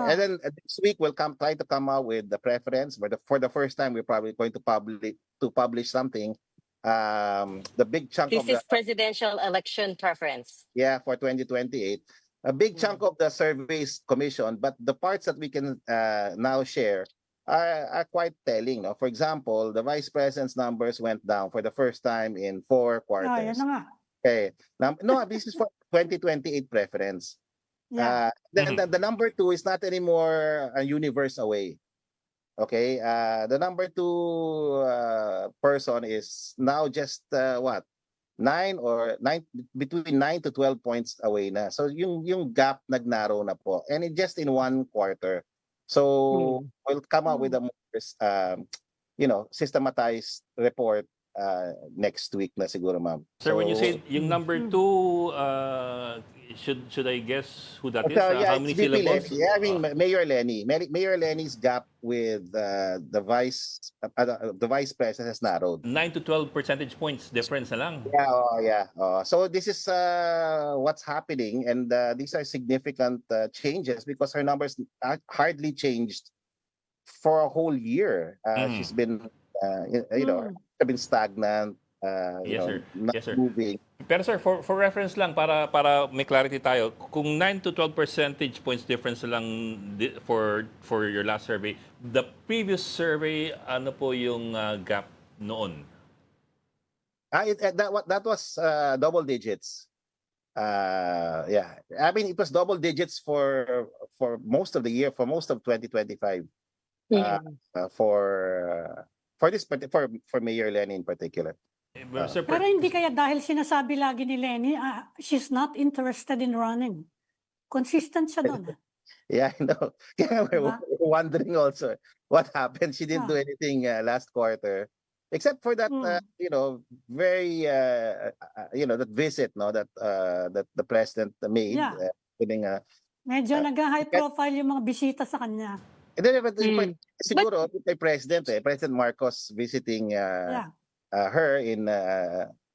And then this week we'll try to come out with the preference. But for the first time, we're probably going to publish something. The big chunk This of the is presidential election preference. for 2028. A big chunk of the surveys commission, but the parts that we can now share are quite telling. No? For example, the vice president's numbers went down for the first time in 4 quarters. Yan na nga. Okay. No, this is for 2028 preference. Yeah. The number 2 is not anymore a universe away. Okay. The number 2 person is now just what? 9 between 9 to 12 points away na. So yung gap nagnarrow na po, and just in 1 quarter. So we'll come out with a more systematized report next week na siguro, ma'am. Sir, when you say yung number 2, should I guess who that is? Yeah, How many it's VP syllables? Lenny. Yeah, I mean Mayor Lenny. Mayor Lenny's gap with the vice president has narrowed. 9 to 12 percentage points difference na lang. Yeah. So this is what's happening, and these are significant changes because her numbers hardly changed for a whole year. She's been, been stagnant. Yes, sir. Not Yes, sir. moving. Pero sir, for reference lang, para may clarity tayo, kung 9 to 12 percentage points difference lang for your last survey, the previous survey, ano po yung gap noon? That was double digits. Yeah, I mean it was double digits for most of the year, for most of 2025. For Mayor Lenny in particular. Sir, Pero hindi kaya dahil sinasabi lagi ni Lenny, she's not interested in running. Consistent siya doon. Yeah, I know. Kaya we're wondering also what happened. She didn't do anything last quarter, except for that, very, that visit, that the president made. Yeah. Medyo nag-high profile yung mga bisita sa kanya. And then, siguro, kay President Marcos visiting her in,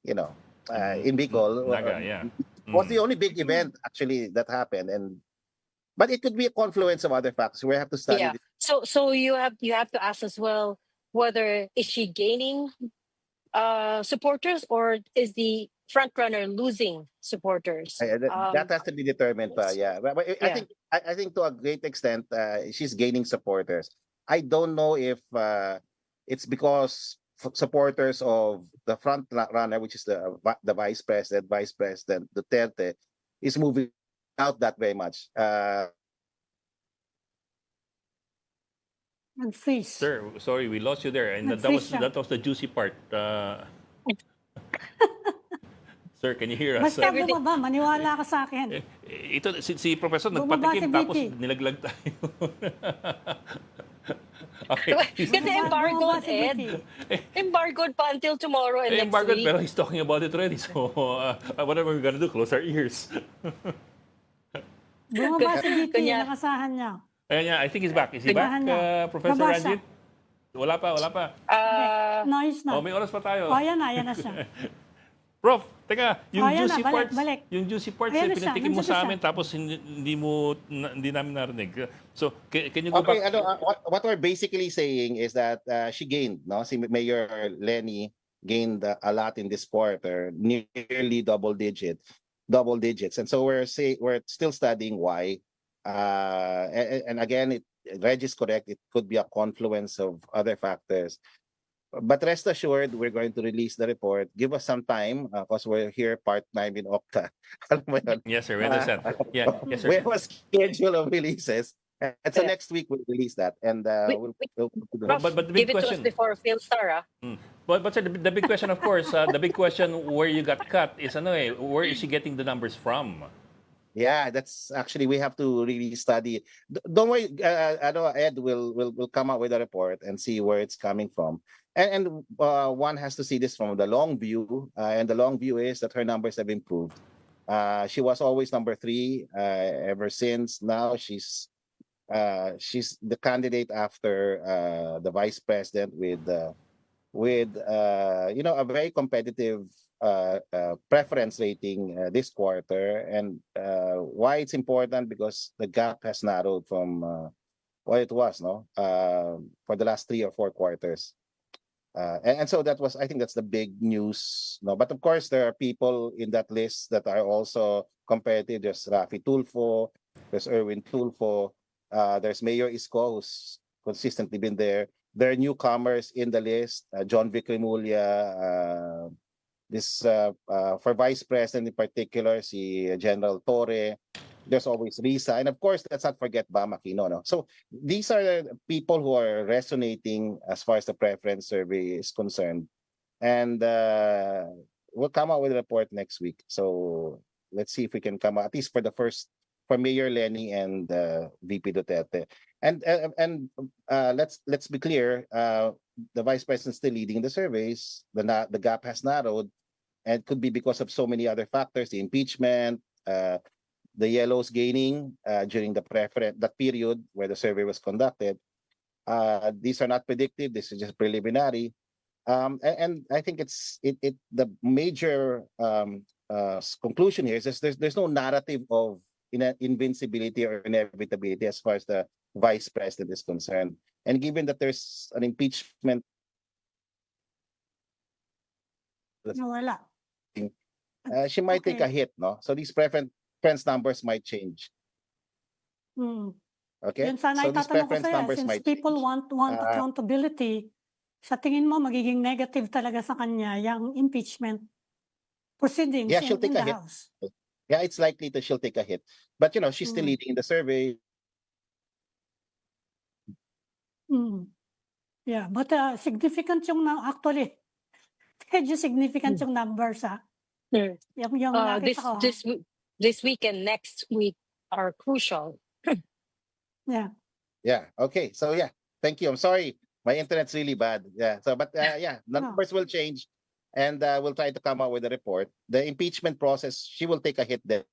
in Bicol. Naga, yeah. Was the only big event actually that happened, but it could be a confluence of other factors. We have to study. Yeah. So you have to ask as well whether is she gaining supporters or is the front runner losing supporters? That has to be determined. Yeah, but I think to a great extent she's gaining supporters. I don't know if it's because supporters of the front runner, which is the vice president Duterte, is moving out that very much. And freeze. Sir, sorry, we lost you there, and that was the juicy part. Sir, can you hear us? Basta bumaba, maniwala ka sa akin. Ito, si Professor Bumaba nagpatikim, si tapos Vicky. nilaglag tayo. Okay. Kasi embargoed, Ed. Embargoed pa until tomorrow and next Embargoed, week. pero he's talking about it already. So, whatever we're gonna do, close our ears. Bumaba si Vicky, nakasahan niya. Ayan niya, I think he's back. Is he back, Professor Baba siya. Ranjit? Wala pa. Noise na. May oras pa tayo. Ayan na siya. Prof, teka, yung Ayan juicy na, parts, balik. yung juicy parts Ayan na siya, pinatikim mo nandiyan sa siya. amin tapos hindi namin narinig. So, can you go Okay, back? what we're basically saying is that she gained, no? Si Mayor Lenny gained a lot in this quarter, nearly double digits, and so we're still studying why. And again, Reg is correct. It could be a confluence of other factors. But rest assured, we're going to release the report. Give us some time because we're here part-time in Okta. Yes, sir. We understand. Yes, sir. We have a schedule of releases. And so next week we'll release that. And we'll Prof, But the give big it to us question- before Philstar, But sir, the big question, of course, the big question where you got cut is where is she getting the numbers from? Yeah, that's actually, we have to really study. Don't worry, Ed will come out with a report and see where it's coming from. And one has to see this from the long view, and the long view is that her numbers have improved. She was always number 3 ever since. Now she's the candidate after the vice president with a very competitive preference rating this quarter, and why it's important because the gap has narrowed from what it was, no, for the last 3 or 4 quarters. And so that was, I think that's the big news. No, but of course there are people in that list that are also competitive. There's Rafi Tulfo, there's Erwin Tulfo, there's Mayor Isko, who's consistently been there. There are newcomers in the list, John Vic Remulla, for Vice President in particular, si General Torre. There's always Risa, and of course, let's not forget Bam Aquino. No? So these are the people who are resonating as far as the preference survey is concerned, and we'll come out with a report next week. So let's see if we can come out, at least for the first, for Mayor Lenny and VP Duterte. And let's be clear, the Vice President still leading the surveys. The gap has narrowed, and it could be because of so many other factors: the impeachment, the yellows gaining during that period where the survey was conducted. These are not predictive. This is just preliminary. And I think the major conclusion here is there's no narrative of invincibility or inevitability as far as the Vice President is concerned. And given that there's an impeachment, Nawala. she might take a hit, no? So these preference numbers might change. Okay? Yun sana So these itatanong ko preference sa'yo, numbers since might people change. want accountability, sa tingin mo magiging negative talaga sa kanya yung impeachment proceedings Yeah, she'll in take the a hit. House? Yeah, it's likely that she'll take a hit. But, she's still leading the survey. Yeah, but significant yung actually, medyo significant yung numbers, ha? Mm. Yung nakita ko, ha? This week and next week are crucial. Yeah. Yeah, okay. So, yeah, thank you. I'm sorry. My internet's really bad. Yeah, so, but yeah, the numbers will change, and we'll try to come out with a report. The impeachment process, she will take a hit there.